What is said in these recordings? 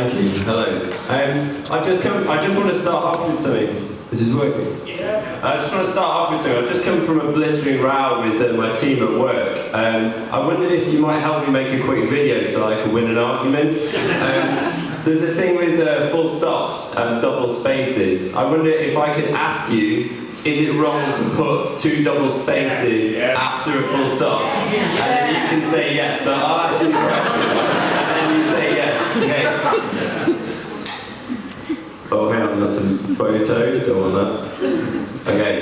Thank you. Hello. I just want to start off with something. This is working. Yeah. I just want to start off with something. I've just come from a blistering row with my team at work. I wondered if you might help me make a quick video so I can win an argument. There's a thing with full stops and double spaces. I wonder if I could ask you, is it wrong to put two double spaces after a full stop? And then you can say yes. So I'll ask you the question, and then you say yes. Okay. Oh, hang on, that's a photo. Don't want that. Okay.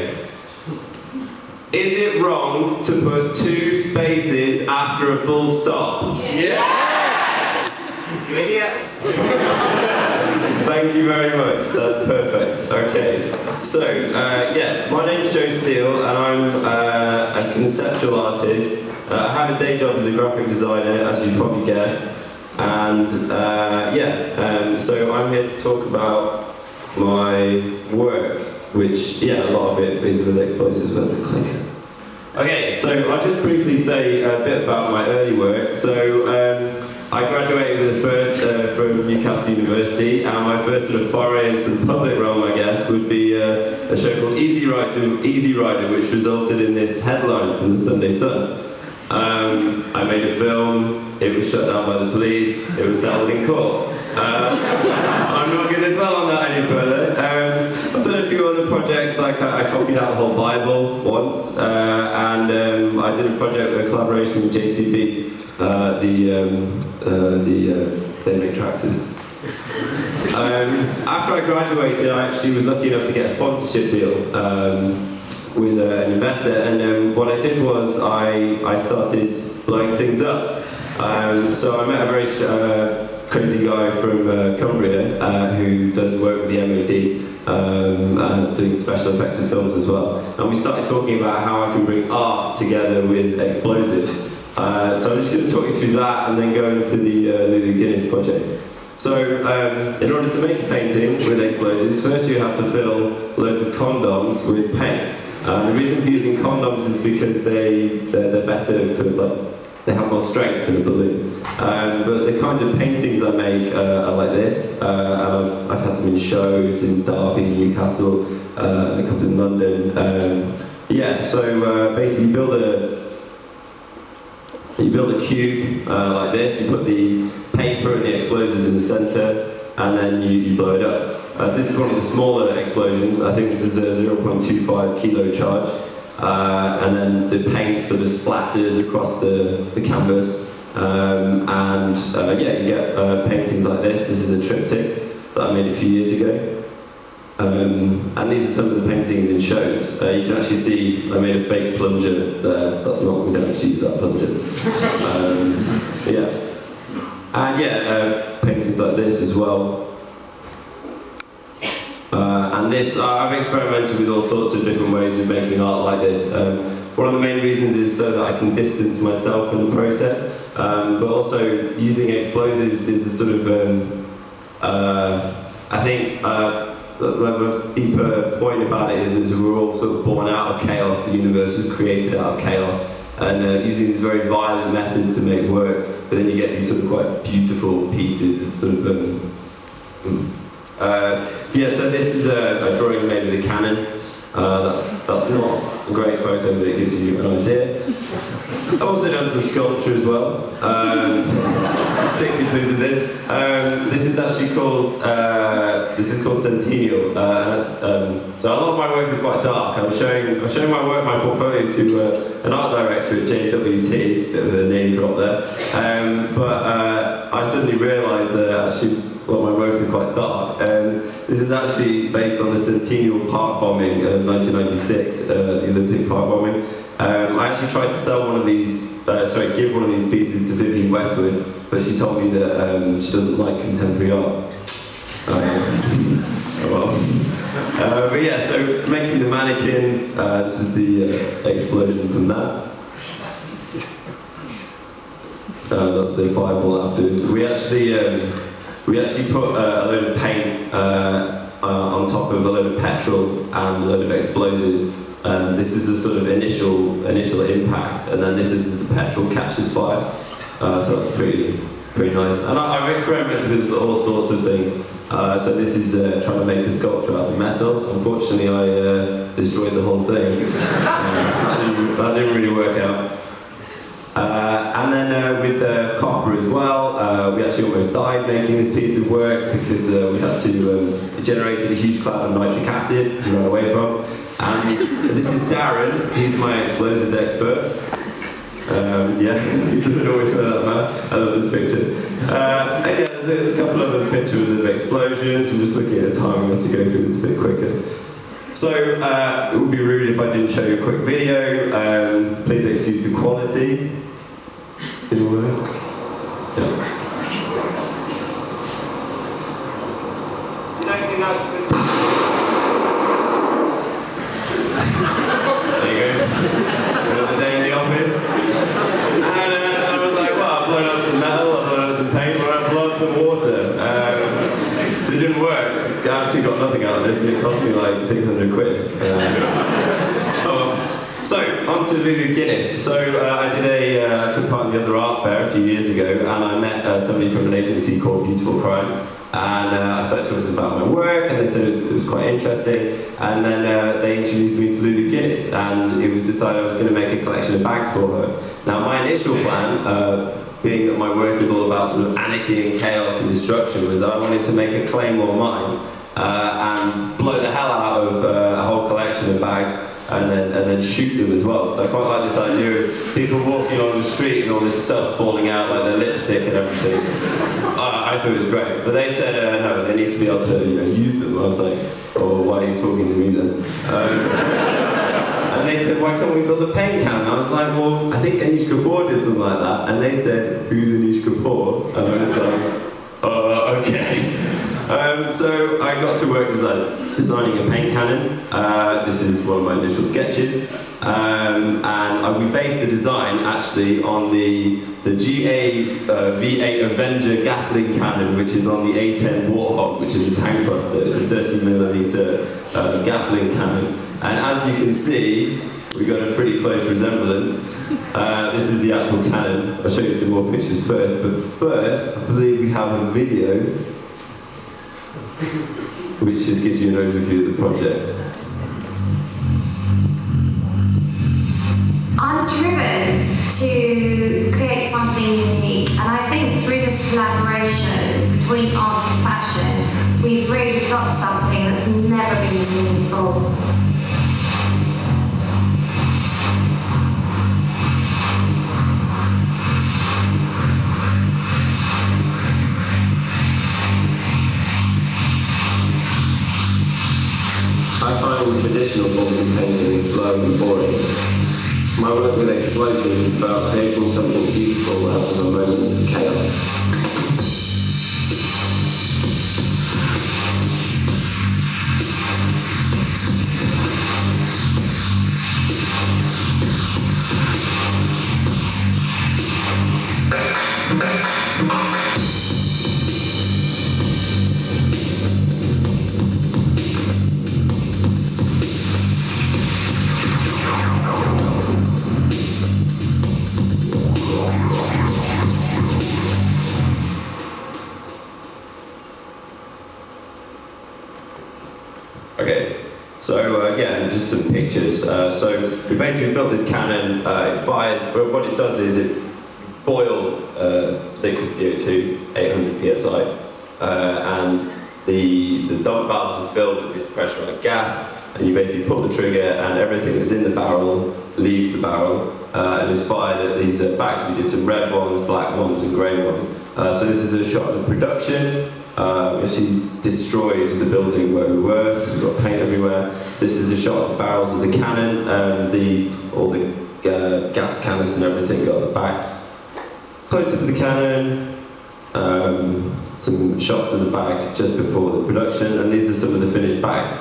Is it wrong to put two spaces after a full stop? Yes! Yeah. Thank you very much. That's perfect. Okay. So, yes, my name's Steele, and I'm a conceptual artist. I have a day job as a graphic designer, as you probably guessed. And so I'm here to talk about my work, which, a lot of it is with explosives. Where's the clicker? Okay, so I'll just briefly say a bit about my early work. So I graduated with a first from Newcastle University, and my first sort of foray into the public realm, I guess, would be a show called Easy Rider, which resulted in this headline from the Sunday Sun. I made a film. It was shut down by the police. It was settled in court. I'm not going to dwell on that any further. I've done a few other projects, like I copied out the whole Bible once, and I did a project with a collaboration with JCB. They make tractors. After I graduated, I actually was lucky enough to get a sponsorship deal with an investor, and what I did was I started blowing things up. So I met a very crazy guy from Cumbria who does work with the MOD, doing special effects in films as well. And we started talking about how I can bring art together with explosives. So I'm just going to talk you through that and then go into the Lulu Guinness project. So in order to make a painting with explosives, first you have to fill loads of condoms with paint. The reason for using condoms is because they're better for, they have more strength than a balloon. But the kinds of paintings I make are like this, and I've had them in shows in Derby, Newcastle, and a couple in London. So basically you build a cube like this, you put the paper and the explosives in the center, and then you blow it up. This is one of the smaller explosions. I think this is a 0.25 kilo charge. And then the paint sort of splatters across the canvas. You get paintings like this. This is a triptych that I made a few years ago. And these are some of the paintings in shows. You can actually see I made a fake plunger there. That's not, we don't actually use that plunger. Paintings like this as well. And this, I've experimented with all sorts of different ways of making art like this. One of the main reasons is so that I can distance myself in the process, but also using explosives is a sort of, I think, the deeper point about it is we're all sort of born out of chaos. The universe was created out of chaos, and using these very violent methods to make work, but then you get these sort of quite beautiful pieces. It's sort of, so this is a drawing made with a Canon. That's not a great photo, but it gives you an idea. I've also done some sculpture as well, particularly pleased with this. This is actually called Centennial. So a lot of my work is quite dark. I was showing my work, my portfolio, to an art director at JWT, bit of a name drop there. But I suddenly realised that actually, well, my work is quite dark. This is actually based on the Centennial Park bombing of 1996, the Olympic Park bombing. I actually tried to sell give one of these pieces to Vivienne Westwood, but she told me that she doesn't like contemporary art. So making the mannequins, this is the explosion from that. That's the fireball afterwards. We actually put a load of paint on top of a load of petrol and a load of explosives. This is the sort of initial impact, and then this is the petrol catches fire. So that's pretty pretty nice. And I've experimented with all sorts of things. So this is trying to make a sculpture out of metal. Unfortunately, I destroyed the whole thing. That didn't really work out. And then with the copper as well, we actually almost died making this piece of work because we had to, it generated a huge cloud of nitric acid to run away from. And this is Darren, he's my explosives expert. Yeah, he doesn't always know that man. I love this picture. And yeah, there's a couple of other pictures of explosions. I'm just looking at the time, we have to go through this a bit quicker. So, it would be rude if I didn't show you a quick video. Please excuse the quality. It'll work. Yeah. There you go. Another day in the office. And I was like, well, I've blown up some metal, I've blown up some paint, well, I've blown up some water. So it didn't work. I actually got nothing out of this, and it cost me like 600 quid. So, on to Lulu Guinness. So, I took part in the Other Art Fair a few years ago, and I met somebody from an agency called Beautiful Crime. And I started talking about my work, and they said it was quite interesting. And then they introduced me to Lulu Guinness, and it was decided I was going to make a collection of bags for her. Now, my initial plan, being that my work is all about sort of anarchy and chaos and destruction, was that I wanted to make a Claymore mine and blow the hell out of a whole collection of bags. And then shoot them as well. So I quite like this idea of people walking on the street and all this stuff falling out, like their lipstick and everything. I thought it was great. But they said, no, they need to be able to use them. I was like, oh, why are you talking to me then? And they said, why can't we build a paint can? And I was like, well, I think Anish Kapoor did something like that. And they said, who's Anish Kapoor? And I was like, okay. So I got to work designing a paint cannon. This is one of my initial sketches. And we based the design actually on the GA V8 Avenger Gatling cannon, which is on the A10 Warthog, which is a tank buster. It's a 30mm Gatling cannon. And as you can see, we got a pretty close resemblance. This is the actual cannon. I'll show you some more pictures first. But first, I believe we have a video which just gives you an overview of the project. I'm driven to create something unique, and I think through this collaboration between art and fashion, we've really got something that's never been seen before. I find traditional forms of painting slow and boring. My work with explosives is about creating something beautiful out of a moment of chaos. Okay, so yeah, just some pictures. So we basically built this cannon, it fires, but what it does is it boils liquid CO2, 800 psi, and the dump valves are filled with this pressurized gas, and you basically pull the trigger and everything that's in the barrel leaves the barrel and is fired at these bags. We did some red ones, black ones and grey ones. So this is a shot of the production. We actually destroyed the building where we were, because we've got paint everywhere. This is a shot of the barrels of the cannon, all the gas canisters and everything got at the back. Close up of the cannon, some shots of the bag just before the production, and these are some of the finished bags.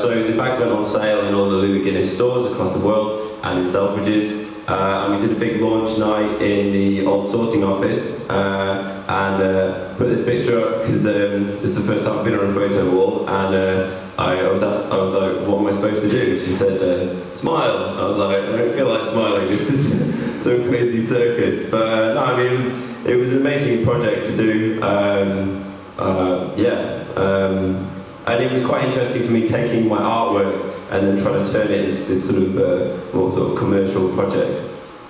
So the bags went on sale in all the Lulu Guinness stores across the world and in Selfridges. And we did a big launch night in the old sorting office, and put this picture up because this is the first time I've been on a photo wall, and I was like, what am I supposed to do? She said, smile. I was like, I don't feel like smiling. This is some crazy circuits. But no, I mean it was an amazing project to do. And it was quite interesting for me taking my artwork and then trying to turn it into this sort of more sort of commercial project.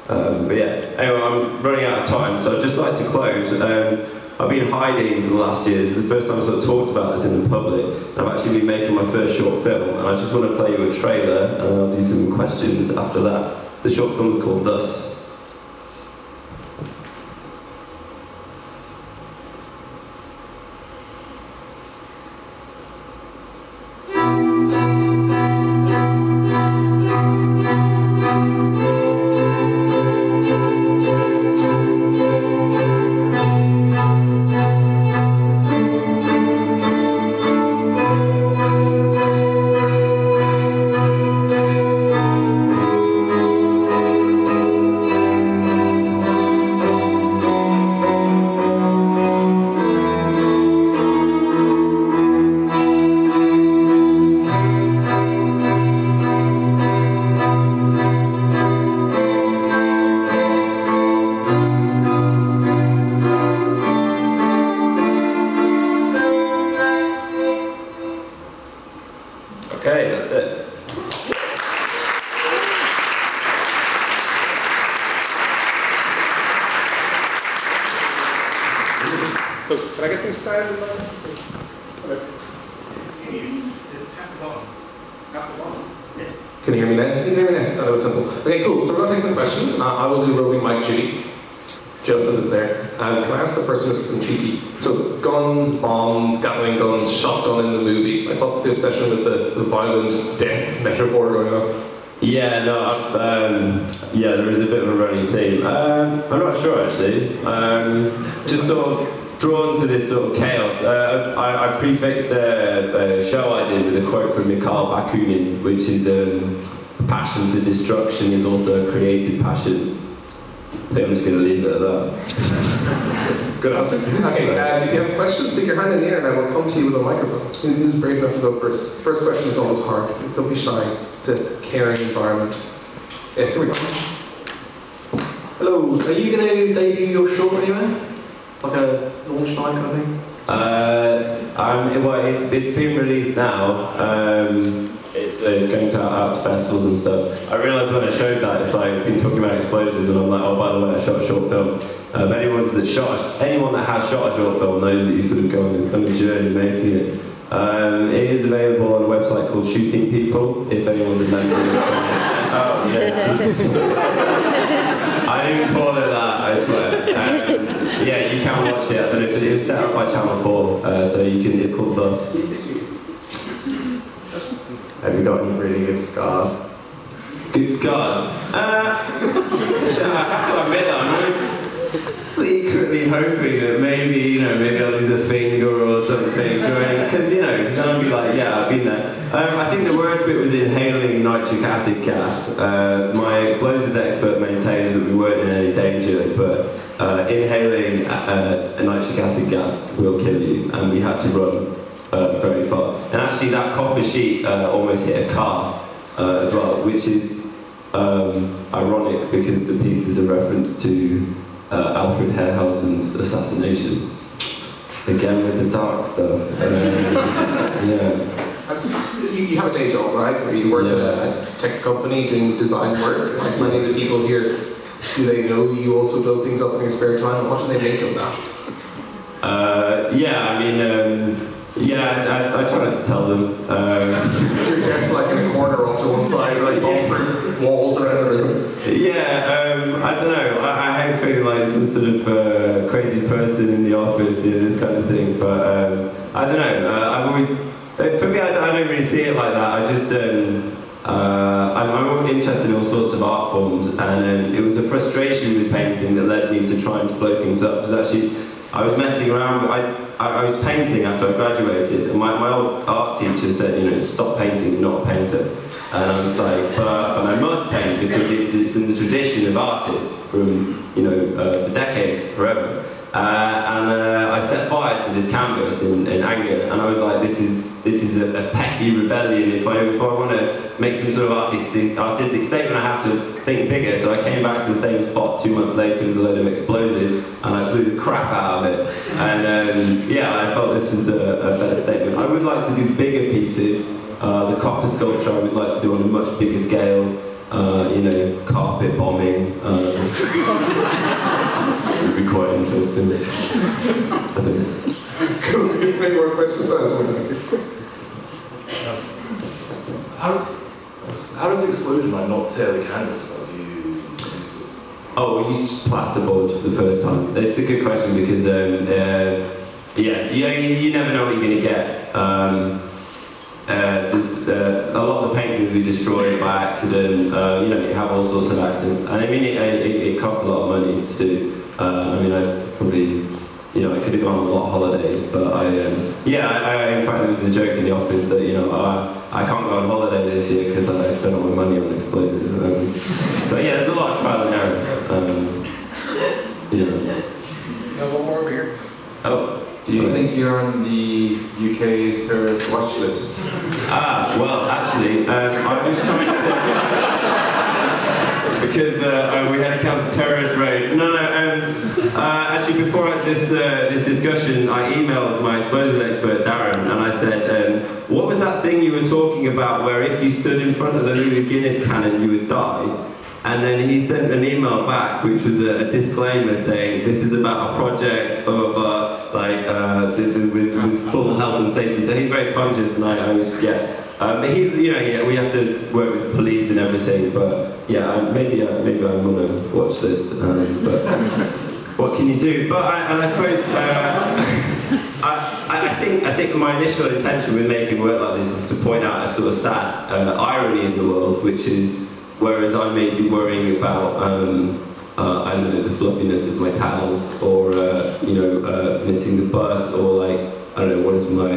But yeah, anyway, I'm running out of time, so I'd just like to close. I've been hiding for the last year. This is the first time I've sort of talked about this in the public. I've actually been making my first short film, and I just want to play you a trailer, and I'll do some questions after that. The short film is called Thus. Okay, that's it. Can I get some style in mind? Can you hear me now? You can hear me now? Oh, that was simple. Okay, cool. So we're going to take some questions. I will do roving mic duty. Joseph is there. Can I ask the first one some cheeky? So guns, bombs, Gatling guns, shotgun in the movie. Like, what's the obsession with the violent death metaphor going on? Yeah, no, yeah, there is a bit of a running theme. I'm not sure actually. Just sort of drawn to this sort of chaos. I prefixed a show I did with a quote from Mikhail Bakunin, which is passion for destruction is also a creative passion. I think I'm just going to leave it at that. Good answer. Okay, if you have questions, stick your hand in the air and I will come to you with a microphone. Who's brave enough to go first? First question is always hard. Don't be shy. It's a caring environment. Yes, here we go. Hello, are you going to debut your short anywhere? Like a launch night kind of thing? Well, it's been released now. It's going out to festivals and stuff. I realised when I showed that, it's like, I've been talking about explosives and I'm like, oh, by the way, I shot a short film. Anyone that has shot a short film knows that you sort of go on this kind of journey making it. It is available on a website called Shooting People, if anyone remembers it. Oh, yeah. I didn't call it that, I swear. Yeah, you can watch it. I don't know if it was set up by Channel 4, so you can. It's called Thus. Have you got any really good scars? Good scars? I have to admit that I'm always secretly hoping that maybe I'll lose a finger or something because then I'll be like, yeah, I've been there. I think the worst bit was inhaling nitric acid gas. My explosives expert maintains that we weren't in any danger, but inhaling a nitric acid gas will kill you, and we had to run very far. And actually that copper sheet almost hit a car as well, which is ironic because the piece is a reference to Alfred Herrhausen's assassination. Again with the dark stuff. Yeah. You have a day job, right? Where you work at a tech company doing design work. Like many of the people here, do they know you also build things up in your spare time? What do they make of that? I try not to tell them. Is your desk like in a corner off to one side, like bomb-proof walls around it or something? Yeah, I don't know. I hate feeling like some sort of crazy person in the office, this kind of thing. But I don't know. I've always, for me, I don't really see it like that. I just, I'm interested in all sorts of art forms, and it was a frustration with painting that led me to trying to blow things up. Because actually, I was messing around. I was painting after I graduated, and my old art teacher said, stop painting, you're not a painter. And I was like, but I must paint because it's in the tradition of artists from, for decades, forever. and I set fire to this canvas in anger, and I was like, this is a petty rebellion. If I want to make some sort of artistic statement, I have to think bigger. So I came back to the same spot 2 months later with a load of explosives, and I blew the crap out of it. And I felt this was a better statement. I would like to do bigger pieces. The copper sculpture I would like to do on a much bigger scale. Carpet bombing. Would be quite interesting, I think. Cool. Do you have any more questions? How does the explosion not tear the canvas? Like, do you use it? Oh, we used plasterboard for the first time. It's a good question because, you never know what you're going to get. There's a lot of the paintings we destroyed by accident. You have all sorts of accidents, and I mean it costs a lot of money to do. I probably, I could have gone on a lot of holidays, but in fact there was a joke in the office that I can't go on holiday this year because I spent all my money on explosives. But yeah, there's a lot of trial and error. No, one more over here. Oh. Do you think you're on the UK's terrorist watch list? Well, actually, I was trying to... because we had a counter-terrorist raid. Actually, before this discussion, I emailed my explosives expert, Darren, and I said, what was that thing you were talking about where if you stood in front of the Louis Guinness cannon, you would die? And then he sent an email back, which was a disclaimer saying, this is about a project, blah, blah, blah, with full health and safety. So he's very conscious, and I always forget. But he's, we have to work with the police and everything, but maybe I'm on a watch list, but what can you do? But I suppose, I think my initial intention with making work like this is to point out a sort of sad irony in the world, which is, whereas I may be worrying about, the fluffiness of my towels, or, missing the bus, or what is my,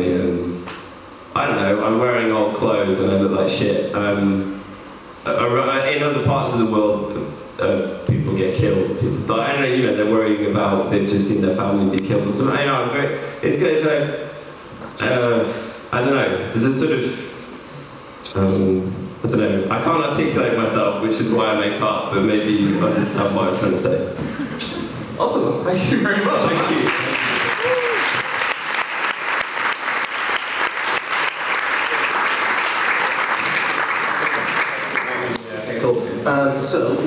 I'm wearing old clothes and I look like shit. In other parts of the world, people get killed, people die. They're worrying about, they've just seen their family be killed or something. It's I don't know, there's a sort of, I don't know, I can't articulate myself, which is why I make art, but maybe you understand what I'm trying to say. Awesome, thank you very much. Thank you. Cool. So